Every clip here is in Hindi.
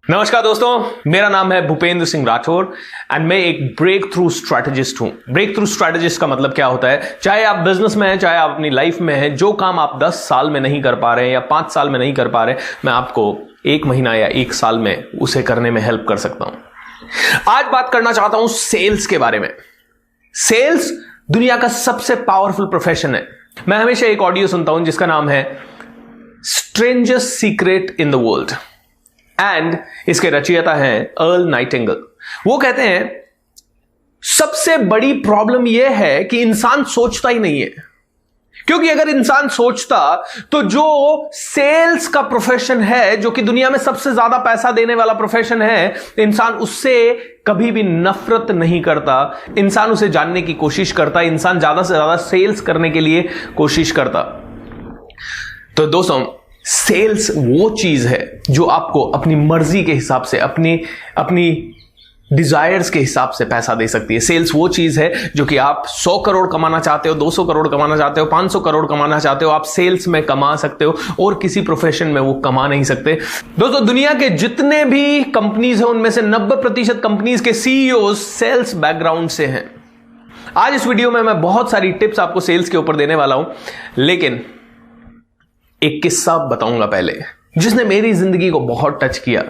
नमस्कार दोस्तों, मेरा नाम है भूपेंद्र सिंह राठौर एंड मैं एक ब्रेक थ्रू स्ट्रैटेजिस्ट हूं। ब्रेक थ्रू स्ट्रैटेजिस्ट का मतलब क्या होता है? चाहे आप बिजनेस में हैं, चाहे आप अपनी लाइफ में हैं, जो काम आप 10 साल में नहीं कर पा रहे हैं या 5 साल में नहीं कर पा रहे, मैं आपको 1 महीना या 1 साल में उसे करने में हेल्प कर सकता हूं। आज बात करना चाहता हूं सेल्स के बारे में। सेल्स दुनिया का सबसे पावरफुल प्रोफेशन है। मैं हमेशा एक ऑडियो सुनता हूं जिसका नाम है strangest secret in the world and इसके रचयिता हैं अर्ल नाइटिंगेल। वो कहते हैं सबसे बड़ी प्रॉब्लम यह है कि इंसान सोचता ही नहीं है, क्योंकि अगर इंसान सोचता तो जो सेल्स का प्रोफेशन है, जो कि दुनिया में सबसे ज्यादा पैसा देने वाला प्रोफेशन है, इंसान उससे कभी भी नफरत नहीं करता। इंसान उसे जानने की कोशिश करता, इंसान ज्यादा से ज्यादा सेल्स करने के लिए कोशिश करता। तो दोस्तों, सेल्स वो चीज है जो आपको अपनी मर्जी के हिसाब से, अपनी डिजायर्स के हिसाब से पैसा दे सकती है। सेल्स वो चीज है जो कि आप 100 करोड़ कमाना चाहते हो, 200 करोड़ कमाना चाहते हो, 500 करोड़ कमाना चाहते हो, आप सेल्स में कमा सकते हो और किसी प्रोफेशन में वो कमा नहीं सकते। दोस्तों, दुनिया के जितने भी कंपनीज हैं उनमें से 90% कंपनीज के सीईओ सेल्स बैकग्राउंड से हैं। आज इस वीडियो में मैं बहुत सारी टिप्स आपको सेल्स के ऊपर देने वाला हूं, लेकिन एक किस्सा बताऊंगा पहले जिसने मेरी जिंदगी को बहुत टच किया,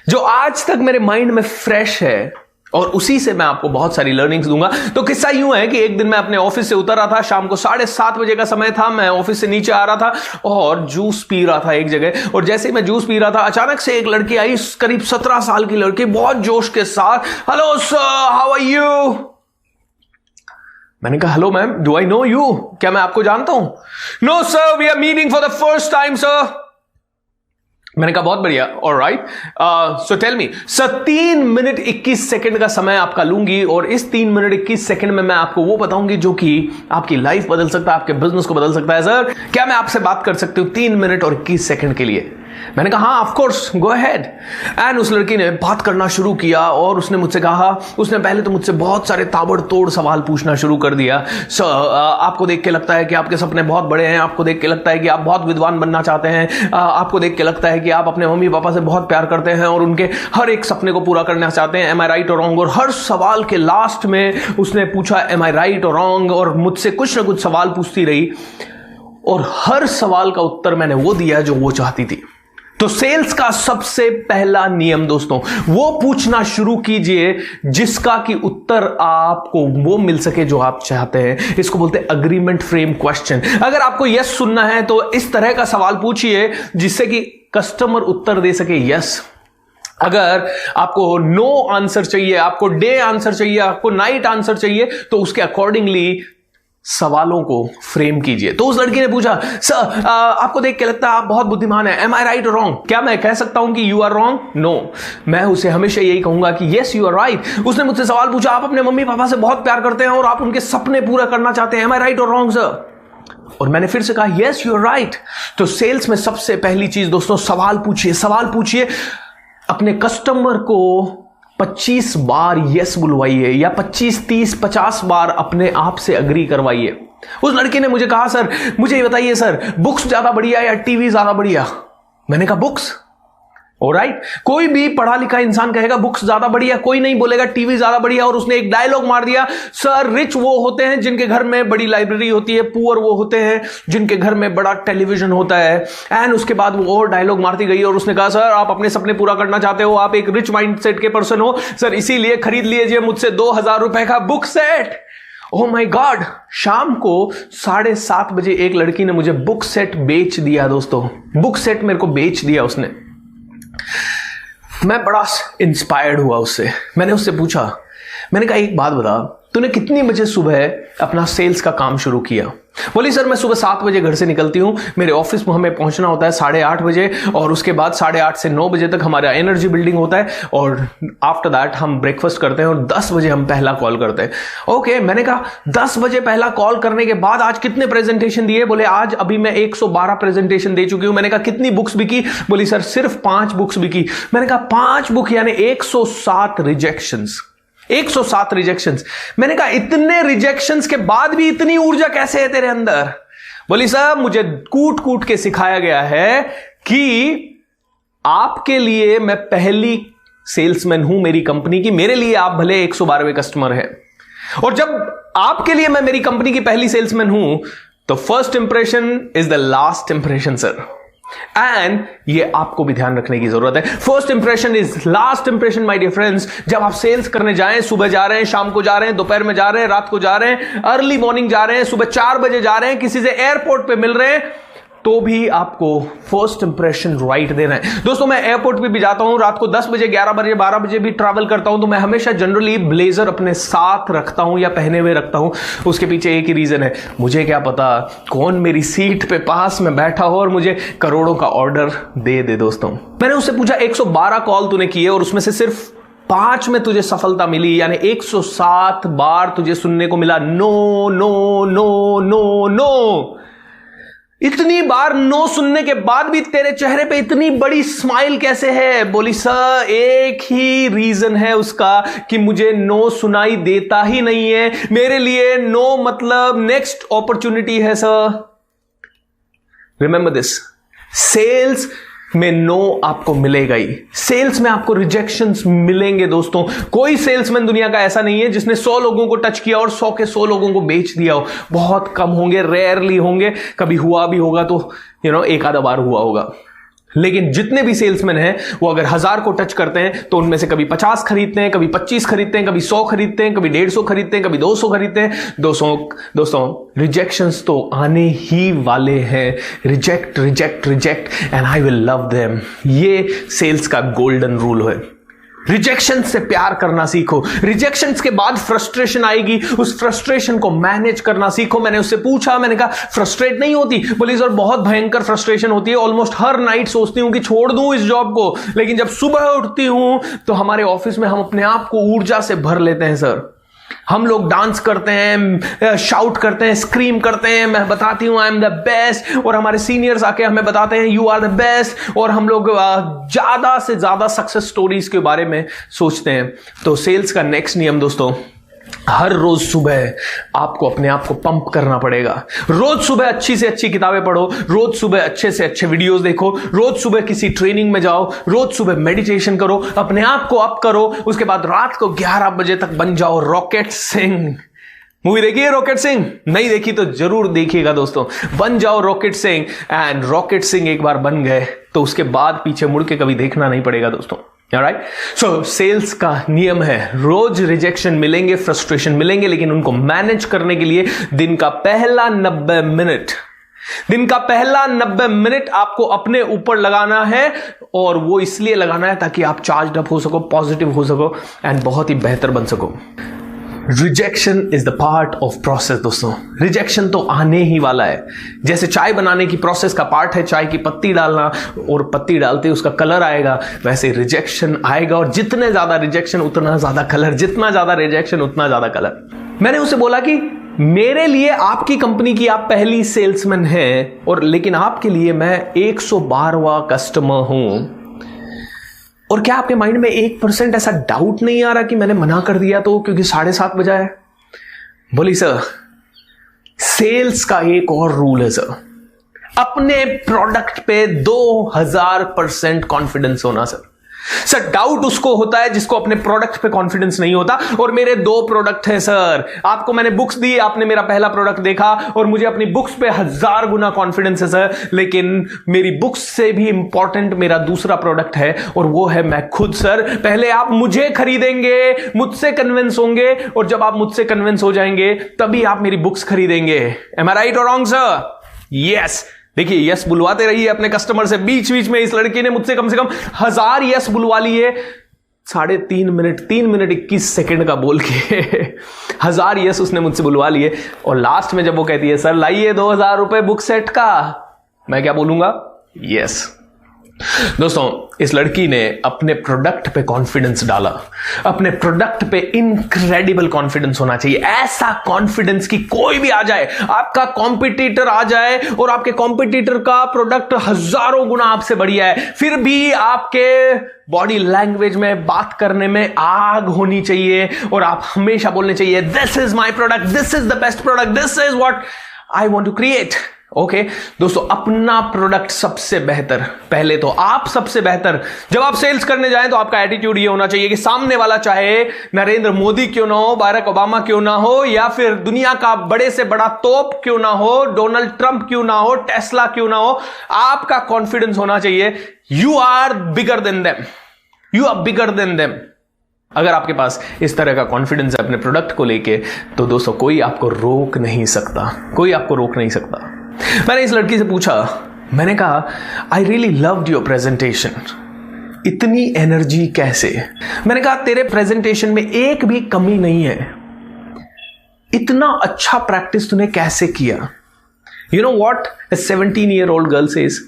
जो आज तक मेरे माइंड में फ्रेश है और उसी से मैं आपको बहुत सारी लर्निंग्स दूंगा। तो किस्सा यूं है कि एक दिन मैं अपने ऑफिस से उतर रहा था, शाम को 7:30 बजे का समय था। मैं ऑफिस से नीचे आ रहा था और जूस पी रहा था एक जगह, और जैसे ही मैं जूस पी रहा था अचानक से एक लड़की आई, करीब 17 साल की लड़की, बहुत जोश के साथ, hello sir, how are you. मैंने कहा hello ma'am, do I know you, क्या मैं आपको जानता हूं? No sir, we are meeting for the first time sir. मैंने कहा बहुत बढ़िया, alright, so tell me sir. 3 minute 21 second का समय आपका लूंगी और इस 3 मिनट 21 सेकंड में मैं आपको वो बताऊंगी जो कि आपकी लाइफ बदल सकता है, आपके बिजनेस को बदल सकता है। सर, क्या मैं आपसे बात कर सकती हूं 3 मिनट और 21 सेकंड के लिए? मैंने कहा हाँ, of course, go ahead. And उस लड़की ने बात करना शुरू किया और उसने मुझसे कहा, उसने पहले तो मुझसे बहुत सारे ताबड़तोड़ सवाल पूछना शुरू कर दिया। सर, आपको देख के लगता है कि आपके सपने बहुत बड़े हैं, आपको देख के लगता है कि आप बहुत विद्वान बनना चाहते हैं, आपको देख के लगता है कि आप अपने मम्मी पापा से बहुत प्यार करते हैं और उनके हर एक सपने को पूरा करना चाहते हैं। एम आई राइट और रॉन्ग? और हर सवाल के लास्ट में उसने पूछा एम आई राइट और रॉन्ग, और मुझसे कुछ ना कुछ सवाल पूछती रही और हर सवाल का उत्तर मैंने वो दिया जो वो चाहती थी। तो सेल्स का सबसे पहला नियम दोस्तों, वो पूछना शुरू कीजिए जिसका कि उत्तर आपको वो मिल सके जो आप चाहते हैं। इसको बोलते हैं अग्रीमेंट फ्रेम क्वेश्चन। अगर आपको यस सुनना है तो इस तरह का सवाल पूछिए जिससे कि कस्टमर उत्तर दे सके यस। अगर आपको नो आंसर चाहिए, आपको डे आंसर चाहिए, आपको नाइट आंसर चाहिए, तो उसके अकॉर्डिंगली सवालों को फ्रेम कीजिए। तो उस लड़की ने पूछा, सर, आपको देख के लगता है आप बहुत बुद्धिमान है, एम आई राइट और रॉन्ग? क्या मैं कह सकता हूं कि यू आर रॉन्ग? नो, मैं उसे हमेशा यही कहूंगा कि यस यू आर राइट। उसने मुझसे सवाल पूछा, आप अपने मम्मी पापा से बहुत प्यार करते हैं और आप उनके सपने पूरा करना चाहते हैं, एम आई राइट और रॉन्ग सर? और मैंने फिर से कहा यस यू आर राइट। तो सेल्स में सबसे पहली चीज दोस्तों, सवाल पूछिए। सवाल पूछिए, अपने कस्टमर को 25 बार यस बुलवाइए या 25, 30, 50 बार अपने आप से अग्री करवाइए। उस लड़की ने मुझे कहा, सर मुझे ये बताइए सर, बुक्स ज्यादा बढ़िया या टीवी ज्यादा बढ़िया? मैंने कहा बुक्स। ऑलराइट, कोई भी पढ़ा लिखा इंसान कहेगा बुक्स ज्यादा बढ़िया, कोई नहीं बोलेगा टीवी ज्यादा बढ़िया। और उसने एक डायलॉग मार दिया, सर रिच वो होते हैं जिनके घर में बड़ी लाइब्रेरी होती है, पुअर वो होते हैं जिनके घर में बड़ा टेलीविजन होता है। एंड उसके बाद वो और डायलॉग मारती गई और उसने कहा, सर आप अपने सपने पूरा करना चाहते हो, आप एक रिच माइंडसेट के पर्सन हो सर, इसीलिए खरीद लीजिए मुझसे 2000 रुपए का book set. Oh my God, शाम को 7:30 बजे एक लड़की ने मुझे बुक सेट बेच दिया दोस्तों। बुक सेट मेरे को बेच दिया उसने। मैं बड़ा इंस्पायर्ड हुआ उससे। मैंने उससे पूछा, मैंने कहा एक बात बता, तूने कितनी बजे सुबह अपना सेल्स का काम शुरू किया? बोली सर मैं सुबह 7 बजे घर से निकलती हूँ, मेरे ऑफिस में हमें पहुंचना होता है 8:30 बजे, और उसके बाद 8:30 से 9 बजे तक हमारा एनर्जी बिल्डिंग होता है, और आफ्टर दैट हम ब्रेकफास्ट करते हैं और 10 बजे हम पहला कॉल करते हैं। ओके, मैंने कहा 10 बजे पहला कॉल करने के बाद आज कितने प्रेजेंटेशन दिए? बोले आज अभी मैं 112 प्रेजेंटेशन दे चुकी हूं। मैंने कहा कितनी बुक्स बिकी? बोली सर सिर्फ 5 बुक्स बिकी। मैंने कहा 5 बुक यानी 107 रिजेक्शंस। 107 रिजेक्शंस। मैंने कहा इतने रिजेक्शंस के बाद भी इतनी ऊर्जा कैसे है तेरे अंदर? बोली साहब मुझे कूट कूट के सिखाया गया है कि आपके लिए मैं पहली सेल्समैन हूं मेरी कंपनी की, मेरे लिए आप भले 112वें कस्टमर हैं। और जब आपके लिए मैं मेरी कंपनी की पहली सेल्समैन हूं तो first impression is the last impression sir, and ये आपको भी ध्यान रखने की जरूरत है। First impression is last impression my dear friends. जब आप सेल्स करने जाएं, सुबह जा रहे हैं, शाम को जा रहे हैं, दोपहर में जा रहे हैं, रात को जा रहे हैं, अर्ली मॉर्निंग जा रहे हैं, सुबह 4 बजे जा रहे हैं, किसी से एयरपोर्ट पे मिल रहे हैं, तो भी आपको फर्स्ट इंप्रेशन राइट देना है। दोस्तों मैं एयरपोर्ट पे भी जाता हूं, रात को 10 बजे, 11 बजे, 12 बजे भी ट्रैवल करता हूं, तो मैं हमेशा जनरली ब्लेजर अपने साथ रखता हूं या पहने हुए रखता हूं। उसके पीछे एक ही रीजन है, मुझे क्या पता कौन मेरी सीट पे पास में बैठा हो और मुझे करोड़ों का ऑर्डर दे दे। दोस्तों मैंने उससे पूछा 112 कॉल तूने किए और उसमें से सिर्फ 5 में तुझे सफलता मिली, यानी 107 बार तुझे सुनने को मिला no no no no no. इतनी बार नो सुनने के बाद भी तेरे चेहरे पे इतनी बड़ी स्माइल कैसे है? बोली सर एक ही रीजन है उसका कि मुझे नो सुनाई देता ही नहीं है, मेरे लिए नो मतलब नेक्स्ट अपॉर्चुनिटी है सर। रिमेंबर दिस, सेल्स में नो आपको मिलेगा ही, सेल्स में आपको रिजेक्शंस मिलेंगे। दोस्तों कोई सेल्समैन दुनिया का ऐसा नहीं है जिसने 100 लोगों को टच किया और 100 के 100 लोगों को बेच दिया हो। बहुत कम होंगे, रेयरली होंगे, कभी हुआ भी होगा तो एक आधा बार हुआ होगा। लेकिन जितने भी सेल्समैन हैं वो अगर 1000 को टच करते हैं तो उनमें से कभी 50 खरीदते हैं, कभी 25 खरीदते हैं, कभी 100 खरीदते हैं, कभी 150 खरीदते हैं, कभी 200 खरीदते हैं। दोस्तों रिजेक्शंस तो आने ही वाले हैं। Reject reject reject and I will love them, ये सेल्स का गोल्डन रूल है। रिजेक्शन से प्यार करना सीखो। रिजेक्शन के बाद फ्रस्ट्रेशन आएगी, उस फ्रस्ट्रेशन को मैनेज करना सीखो। मैंने उससे पूछा, मैंने कहा फ्रस्ट्रेट नहीं होती? बोली सर बहुत भयंकर फ्रस्ट्रेशन होती है, ऑलमोस्ट हर नाइट सोचती हूं कि छोड़ दूं इस जॉब को, लेकिन जब सुबह उठती हूं तो हमारे ऑफिस में हम अपने आप को ऊर्जा से भर लेते हैं सर। हम लोग डांस करते हैं, शाउट करते हैं, स्क्रीम करते हैं, मैं बताती हूं आई एम द बेस्ट, और हमारे सीनियर्स आके हमें बताते हैं यू आर द बेस्ट, और हम लोग ज्यादा से ज्यादा सक्सेस स्टोरीज के बारे में सोचते हैं। तो सेल्स का नेक्स्ट नियम दोस्तों, हर रोज सुबह आपको अपने आप को पंप करना पड़ेगा। रोज सुबह अच्छी से अच्छी किताबें पढ़ो, रोज सुबह अच्छे से अच्छे वीडियोस देखो, रोज सुबह किसी ट्रेनिंग में जाओ, रोज सुबह मेडिटेशन करो, अपने आप को अप करो। उसके बाद रात को 11 बजे तक बन जाओ रॉकेट सिंह। मूवी देखी है रॉकेट सिंह? नहीं देखी तो जरूर देखिएगा दोस्तों। बन जाओ rocket Singh, and rocket Singh एक बार बन गए तो उसके बाद पीछे मुड़ के कभी देखना नहीं पड़ेगा दोस्तों। Alright? So, सेल्स का नियम है, रोज रिजेक्शन मिलेंगे, फ्रस्ट्रेशन मिलेंगे, लेकिन उनको मैनेज करने के लिए दिन का पहला 90 मिनट आपको अपने ऊपर लगाना है, और वो इसलिए लगाना है ताकि आप चार्ज अप हो सको, पॉजिटिव हो सको, एंड बहुत ही बेहतर बन सको। Rejection is the part of process. दोस्तों रिजेक्शन तो आने ही वाला है। जैसे चाय बनाने की प्रोसेस का पार्ट है चाय की पत्ती डालना, और पत्ती डालते ही उसका कलर आएगा, वैसे रिजेक्शन आएगा, और जितने ज्यादा रिजेक्शन उतना ज्यादा कलर, जितना ज्यादा रिजेक्शन उतना ज्यादा कलर। मैंने उसे बोला कि मेरे लिए आपकी कंपनी की आप पहली सेल्समैन हैं, और लेकिन आपके लिए मैं 112वां कस्टमर हूं, और क्या आपके माइंड में 1% ऐसा डाउट नहीं आ रहा कि मैंने मना कर दिया तो क्योंकि 7:30 बजा है? बोली सर सेल्स का एक और रूल है सर, अपने प्रोडक्ट पे 2000% कॉन्फिडेंस होना सर। सर डाउट उसको होता है जिसको अपने प्रोडक्ट पे कॉन्फिडेंस नहीं होता, और मेरे 2 प्रोडक्ट हैं सर। आपको मैंने बुक्स दी, आपने मेरा पहला प्रोडक्ट देखा, और मुझे अपनी बुक्स पे 1000 गुना कॉन्फिडेंस है सर, लेकिन मेरी बुक्स से भी इंपॉर्टेंट मेरा दूसरा प्रोडक्ट है, और वो है मैं खुद सर। पहले आप मुझे खरीदेंगे, मुझसे कन्विंस होंगे, और जब आप मुझसे कन्विंस हो जाएंगे तभी आप मेरी बुक्स खरीदेंगे। एम आई राइट और रॉन्ग सर? यस। देखिए यस बुलवाते रहिए अपने कस्टमर से। बीच बीच में इस लड़की ने मुझसे कम से कम 1000 यस बुलवा लिए, 3.5 मिनट 3 मिनट 21 सेकंड का बोल के 1000 यस उसने मुझसे बुलवा लिए। और लास्ट में जब वो कहती है सर लाइए 2000 रुपए बुक सेट का, मैं क्या बोलूंगा? यस। दोस्तों इस लड़की ने अपने प्रोडक्ट पे कॉन्फिडेंस डाला। अपने प्रोडक्ट पे इनक्रेडिबल कॉन्फिडेंस होना चाहिए, ऐसा कॉन्फिडेंस कि कोई भी आ जाए, आपका कॉम्पिटिटर आ जाए और आपके कॉम्पिटिटर का प्रोडक्ट हजारों गुना आपसे बढ़िया है, फिर भी आपके बॉडी लैंग्वेज में, बात करने में आग होनी चाहिए, और आप हमेशा बोलने चाहिए this is my product, this is the best product, this is what I want to create. Okay दोस्तों, अपना प्रोडक्ट सबसे बेहतर, पहले तो आप सबसे बेहतर। जब आप सेल्स करने जाएं तो आपका एटीट्यूड ये होना चाहिए कि सामने वाला चाहे नरेंद्र मोदी क्यों ना हो, बाराक ओबामा क्यों ना हो, या फिर दुनिया का बड़े से बड़ा तोप क्यों ना हो, डोनाल्ड ट्रंप क्यों ना हो, टेस्ला क्यों ना हो, आपका कॉन्फिडेंस होना चाहिए you are bigger than them, you are bigger than them. अगर आपके पास इस तरह का कॉन्फिडेंस है अपने प्रोडक्ट को लेके, तो दोस्तों कोई आपको रोक नहीं सकता, कोई आपको रोक नहीं सकता। मैंने इस लड़की से पूछा, मैंने कहा I really loved your presentation, इतनी एनर्जी कैसे? मैंने कहा तेरे प्रेजेंटेशन में एक भी कमी नहीं है, इतना अच्छा प्रैक्टिस तूने कैसे किया? You know what a 17-year-old girl says,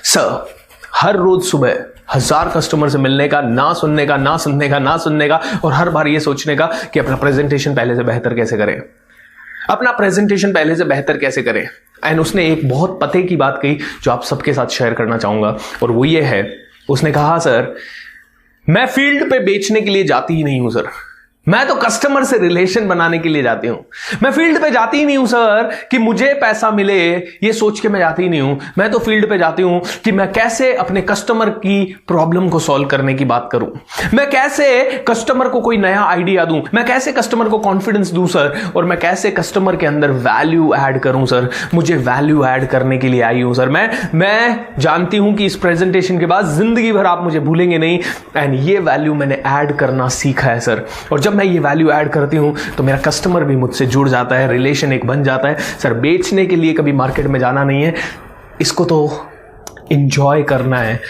sir हर रोज सुबह 1000 कस्टमर से मिलने का, ना सुनने का, ना सुनने का, ना सुनने का, और हर बार ये सोचने का कि अपना प्रेजेंटेशन पहले से बेहतर कैसे करें, अपना प्रेजेंटेशन पहले से बेहतर कैसे करें। एंड उसने एक बहुत पते की बात कही जो आप सबके साथ शेयर करना चाहूंगा, और वो ये है, उसने कहा सर मैं फील्ड पे बेचने के लिए जाती ही नहीं हूं सर, मैं तो कस्टमर से रिलेशन बनाने के लिए जाती हूं, मैं फील्ड पे जाती ही नहीं हूं सर कि मुझे पैसा मिले ये सोच के मैं जाती ही नहीं हूं, मैं तो फील्ड पे जाती हूं कि मैं कैसे अपने कस्टमर की प्रॉब्लम को सॉल्व करने की बात करूं, मैं कैसे कस्टमर को कोई नया आइडिया दूं, मैं कैसे कस्टमर को कॉन्फिडेंस दूं सर, और मैं कैसे कस्टमर के अंदर वैल्यू ऐड करूं सर, मुझे वैल्यू ऐड करने के लिए आई हूं सर। मैं जानती हूं कि इस प्रेजेंटेशन के बाद जिंदगी भर आप मुझे भूलेंगे नहीं, एंड ये वैल्यू मैंने ऐड करना सीखा है सर, और जब मैं ये वैल्यू ऐड करती हूं तो मेरा कस्टमर भी मुझसे जुड़ जाता है, रिलेशन एक बन जाता है। सर बेचने के लिए कभी मार्केट में जाना नहीं है, इसको तो एंजॉय करना है,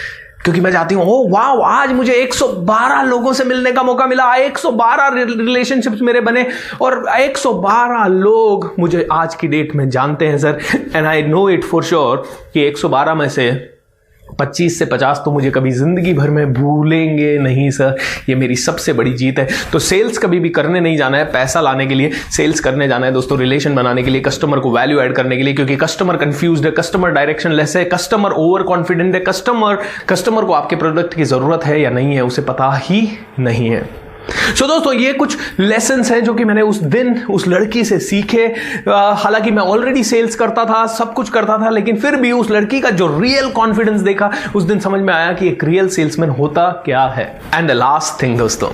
क्योंकि मैं चाहती हूं ओ वाह आज मुझे 112 लोगों से मिलने का मौका मिला, 112 रिलेशनशिप्स मेरे बने, और 112 लोग मुझे आज की डेट में जानते हैं sir, and I know it for sure कि 112 में से 25 से 50 तो मुझे कभी जिंदगी भर में भूलेंगे नहीं सर। ये मेरी सबसे बड़ी जीत है। तो सेल्स कभी भी करने नहीं जाना है पैसा लाने के लिए, सेल्स करने जाना है दोस्तों रिलेशन बनाने के लिए, कस्टमर को वैल्यू ऐड करने के लिए, क्योंकि कस्टमर कंफ्यूज्ड है, कस्टमर डायरेक्शन लेस है, कस्टमर ओवर कॉन्फिडेंट है, कस्टमर को आपके प्रोडक्ट की जरूरत है या नहीं है उसे पता ही नहीं है। सो दोस्तों ये कुछ लेसन्स हैं जो कि मैंने उस दिन उस लड़की से सीखे। हालांकि मैं ऑलरेडी सेल्स करता था, सब कुछ करता था, लेकिन फिर भी उस लड़की का जो रियल कॉन्फिडेंस देखा उस दिन समझ में आया कि एक रियल सेल्समैन होता क्या है। एंड द लास्ट थिंग दोस्तों,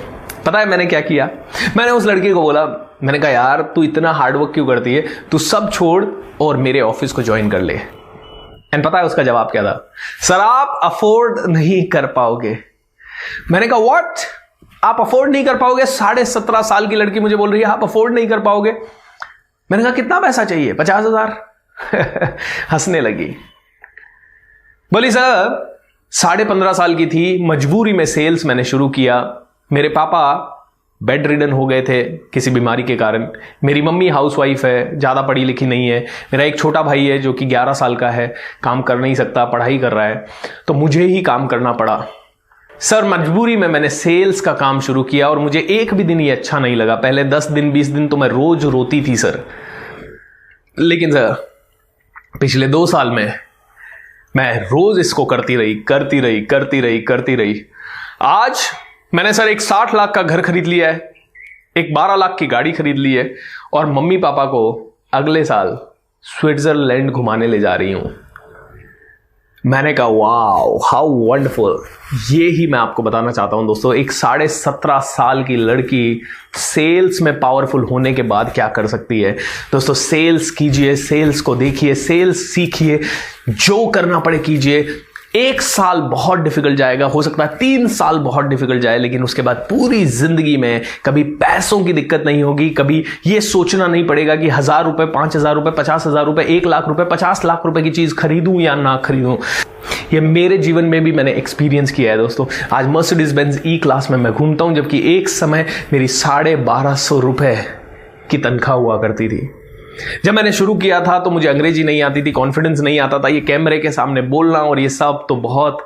पता है मैंने क्या किया? मैंने उस लड़की को बोला, मैंने कहा यार तू इतना हार्डवर्क क्यों करती है, तू सब छोड़ और मेरे ऑफिस को ज्वाइन कर ले। एंड पता है उसका जवाब क्या था? सर आप अफोर्ड नहीं कर पाओगे। मैंने कहा व्हाट, आप अफोर्ड नहीं कर पाओगे? 17.5 साल की लड़की मुझे बोल रही है आप अफोर्ड नहीं कर पाओगे। मैंने कहा कितना पैसा चाहिए? 50,000। हंसने लगी, बोली सर 15.5 साल की थी, मजबूरी में सेल्स मैंने शुरू किया, मेरे पापा बेड रिडन हो गए थे किसी बीमारी के कारण, मेरी मम्मी हाउसवाइफ है, ज़्यादा पढ़ी लिखी नहीं है, मेरा एक छोटा भाई है जो कि 11 साल का है, काम कर नहीं सकता, पढ़ाई कर रहा है, तो मुझे ही काम करना पड़ा। सर मजबूरी में मैंने सेल्स का काम शुरू किया और मुझे एक भी दिन ये अच्छा नहीं लगा। पहले 10 दिन 20 दिन तो मैं रोज रोती थी सर, लेकिन सर पिछले 2 साल में मैं रोज इसको करती रही। आज मैंने सर एक 60 लाख का घर खरीद लिया है, एक 12 लाख की गाड़ी खरीद ली है, और मम्मी पापा को अगले साल स्विट्जरलैंड घुमाने ले जा रही हूं। मैंने कहा वाओ हाउ वंडरफुल। ये ही मैं आपको बताना चाहता हूं दोस्तों, एक 17.5 साल की लड़की सेल्स में पावरफुल होने के बाद क्या कर सकती है। दोस्तों सेल्स कीजिए, सेल्स को देखिए, सेल्स सीखिए, जो करना पड़े कीजिए। 1 साल बहुत डिफिकल्ट जाएगा, हो सकता है 3 साल बहुत डिफिकल्ट जाए, लेकिन उसके बाद पूरी जिंदगी में कभी पैसों की दिक्कत नहीं होगी, कभी ये सोचना नहीं पड़ेगा कि 1000 रुपए, 5000 रुपए, 50,000 रुपए, 1 लाख रुपए, 50 लाख रुपए की चीज खरीदूं या ना खरीदूं। ये मेरे जीवन में भी मैंने एक्सपीरियंस किया है दोस्तों। आज मर्सिडीज बेंज ई क्लास में मैं घूमता हूं, जबकि एक समय मेरी 1250 रुपए की तनख्वाह हुआ करती थी। जब मैंने शुरू किया था तो मुझे अंग्रेजी नहीं आती थी, कॉन्फिडेंस नहीं आता था, ये कैमरे के सामने बोलना और ये सब तो बहुत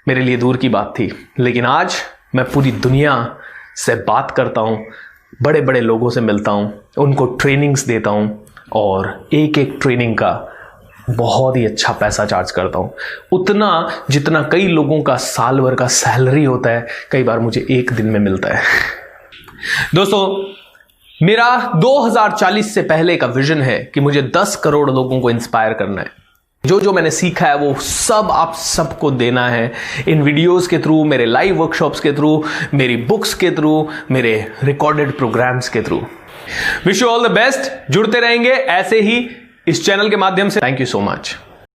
मेरे लिए दूर की बात थी। लेकिन आज मैं पूरी दुनिया से बात करता हूं, बड़े बड़े लोगों से मिलता हूं, उनको ट्रेनिंग्स देता हूं, और एक एक ट्रेनिंग का बहुत ही अच्छा पैसा चार्ज करता हूं, उतना जितना कई लोगों का साल भर का सैलरी होता है, कई बार मुझे एक दिन में मिलता है। दोस्तों मेरा 2040 से पहले का विजन है कि मुझे 10 करोड़ लोगों को इंस्पायर करना है। जो जो मैंने सीखा है वो सब आप सबको देना है इन वीडियोस के थ्रू, मेरे लाइव वर्कशॉप्स के थ्रू, मेरी बुक्स के थ्रू, मेरे रिकॉर्डेड प्रोग्राम्स के through. Wish you all the best. जुड़ते रहेंगे ऐसे ही इस चैनल के माध्यम से। Thank you so much.